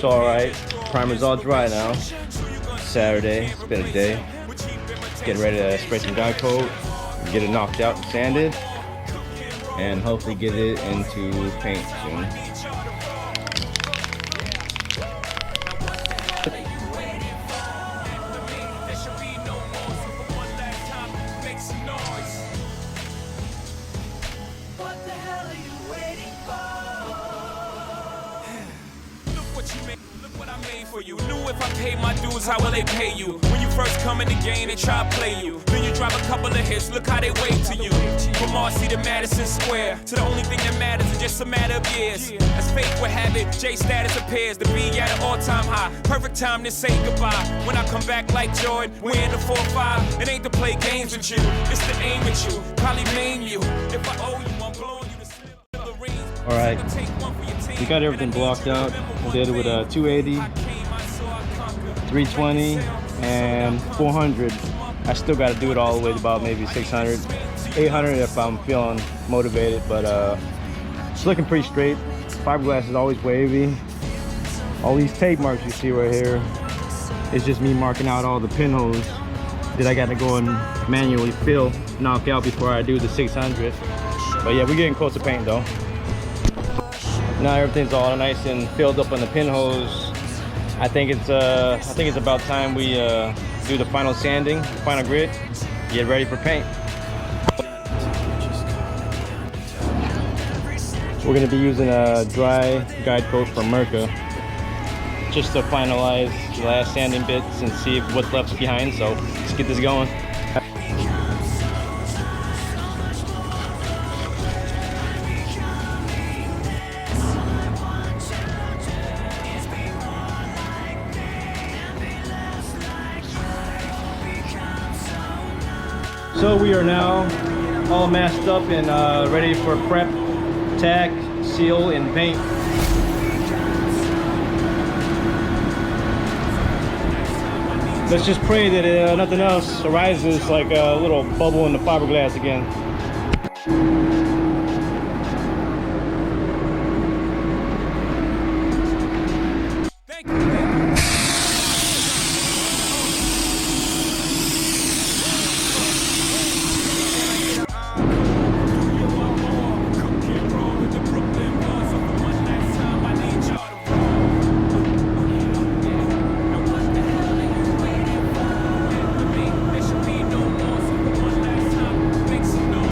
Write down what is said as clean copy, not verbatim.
looks all right. Primer's all dry now. Saturday, it's been a day. Getting ready to spray some guide coat, get it knocked out and sanded, and hopefully get it into paint soon. For you knew if I paid my dues, how will they pay you? When you first come in the game, they try to play you. Then you drop a couple of hits, look how they wave to you. From Marcy to Madison Square, to the only thing that matters is just a matter of years. As fate would have it, J status appears to be at an all-time high. Perfect time to say goodbye. When I come back like Jordan, we're in the 4-5. It ain't to play games with you, it's to aim at you. Probably maim you. If I owe you, I'm blowing you to slip the rings. All right, we got everything blocked out. We did it with a 280. 320 and 400. I still got to do it all the way to about maybe 600, 800 if I'm feeling motivated, but it's looking pretty straight. Fiberglass is always wavy. All these tape marks you see right here is just me marking out all the pinholes that I got to go and manually knock out before I do the 600. But yeah, we're getting close to paint though. Now everything's all nice and filled up on the pinholes. I think it's about time we do the final sanding, final grit, get ready for paint. We're going to be using a dry guide coat from Merca just to finalize the last sanding bits and see what's left behind. So let's get this going. So we are now all masked up and ready for prep, tack, seal, and paint. Let's just pray that nothing else arises like a little bubble in the fiberglass again.